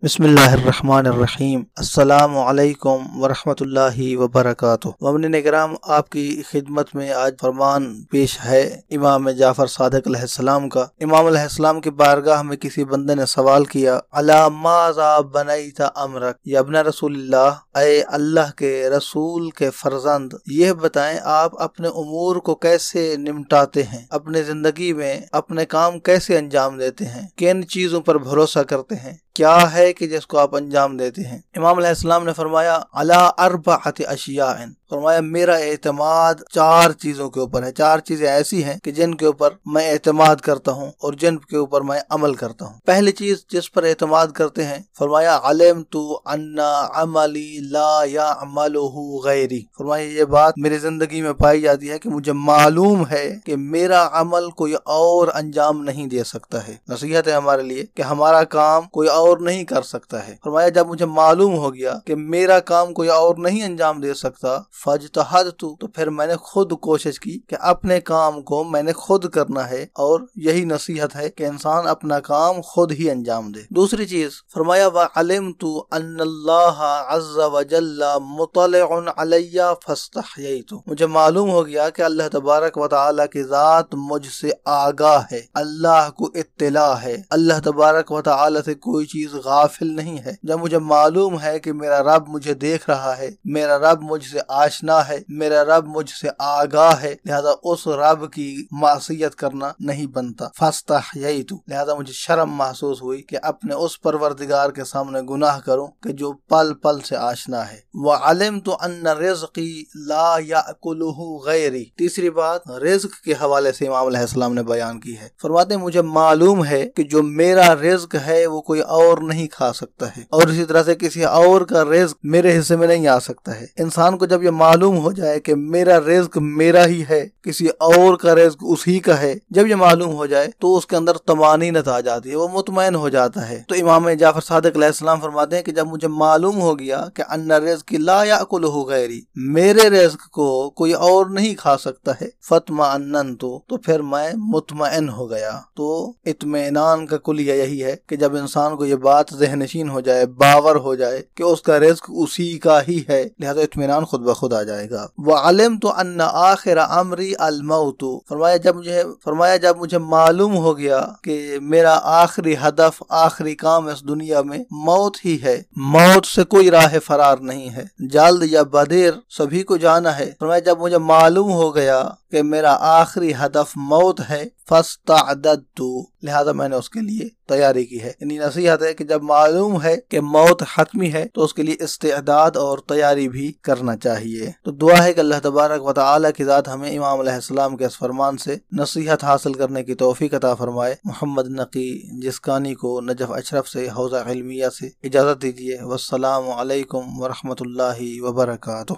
بسم اللہ الرحمن الرحیم۔ السلام علیکم ورحمۃ اللہ وبرکاتہ۔ مومنین کرام، آپ کی خدمت میں آج فرمان پیش ہے امام جعفر صادق علیہ السلام کا۔ امام علیہ السلام کی بارگاہ میں کسی بندے نے سوال کیا، علی ماذا بنیت امرک، یا ابن رسول اللہ، اے اللہ کے رسول کے فرزند، یہ بتائیں آپ اپنے امور کو کیسے نمٹاتے ہیں، اپنے زندگی میں اپنے کام کیسے انجام دیتے ہیں، کن چیزوں پر بھروسہ کرتے ہیں، کیا ہے کہ جس کو آپ انجام دیتے ہیں؟ امام علیہ السلام نے فرمایا علی اربعۃ اشیاء، فرمایا میرا اعتماد 4 چیزوں کے اوپر ہے۔ 4 چیزیں ایسی ہیں کہ جن کے اوپر میں اعتماد کرتا ہوں اور جن کے اوپر میں عمل کرتا ہوں۔ پہلی چیز جس پر اعتماد کرتے ہیں، فرمایا علمت ان عملی لا یعملہ غیری، فرمایا یہ بات میری زندگی میں پائی جاتی ہے کہ مجھے معلوم ہے کہ میرا عمل کوئی اور انجام نہیں دے سکتا ہے۔ نصیحت ہے ہمارے لیے کہ ہمارا کام کوئی اور نہیں کر سکتا ہے۔ فرمایا جب مجھے معلوم ہو گیا کہ میرا کام کوئی اور نہیں انجام دے سکتا، فاجتہدت، تو پھر میں نے خود کوشش کی کہ اپنے کام کو میں نے خود کرنا ہے، اور یہی نصیحت ہے کہ انسان اپنا کام خود ہی انجام دے۔ دوسری چیز فرمایا وعلمت ان اللہ عز وجل مطلع علی فاستحییت، مجھے معلوم ہو گیا کہ اللہ تبارک و تعالی کی ذات مجھ سے آگاہ ہے، اللہ کو اطلاع ہے، اللہ تبارک و تعالی سے کوئی چیز غافل نہیں ہے۔ جب مجھے معلوم ہے کہ میرا رب مجھے دیکھ رہا ہے، میرا رب مجھ سے آشنا ہے، میرا رب مجھ سے آگاہ ہے، لہذا اس رب کی معصیت کرنا نہیں بنتا۔ فاستحییت، لہذا مجھے شرم محسوس ہوئی کہ اپنے اس پروردگار کے سامنے گناہ کروں کہ جو پل پل سے آشنا ہے۔ وعلمت ان رزقی لا یاکلہ غیری، تیسری بات رزق کے حوالے سے امام علیہ السلام نے بیان کی ہے۔ فرماتے ہیں مجھے معلوم ہے کہ جو میرا رزق ہے وہ کوئی اور نہیں کھا سکتا ہے، اور اسی طرح سے کسی اور کا رزق میرے حصے میں نہیں آ سکتا ہے۔ انسان کو جب یہ معلوم ہو جائے کہ میرا رزق میرا ہی ہے، کسی اور کا رزق اسی کا ہے، جب یہ معلوم ہو جائے تو اس کے اندر طمانینت آ جاتی ہے، وہ مطمئن ہو جاتا ہے۔ تو امام جعفر صادق علیہ السلام فرماتے ہیں کہ جب مجھے معلوم ہو گیا کہ ان رزق لا یاکلہ غیری، میرے رزق کو کوئی اور نہیں کھا سکتا ہے، فاطمأننت، تو پھر میں مطمئن ہو گیا۔ تو اطمینان کا کلیہ یہی ہے کہ جب انسان کو یہ بات ذہن نشین ہو جائے، باور ہو جائے کہ اس کا رزق اسی کا ہی ہے، لہذا اطمینان خود بخود آ جائے گا۔ وعلمت ان آخر امری الموت، فرمایا جب مجھے معلوم ہو گیا کہ میرا آخری ہدف، آخری کام اس دنیا میں موت ہی ہے، موت سے کوئی راہ فرار نہیں ہے، جلد یا بدیر سبھی کو جانا ہے۔ فرمایا جب مجھے معلوم ہو گیا کہ میرا آخری ہدف موت ہے، فاستعددت، لہذا میں نے اس کے لیے تیاری کی ہے۔ یعنی نصیحت ہے کہ جب معلوم ہے کہ موت حتمی ہے تو اس کے لیے استعداد اور تیاری بھی کرنا چاہیے۔ تو دعا ہے کہ اللہ تبارک و تعالی کی ذات ہمیں امام علیہ السلام کے اس فرمان سے نصیحت حاصل کرنے کی توفیق عطا فرمائے۔ محمد نقی جسکانی کو نجف اشرف سے حوزہ علمیہ سے اجازت دیجیے۔ والسلام علیکم ورحمۃ اللہ وبرکاتہ۔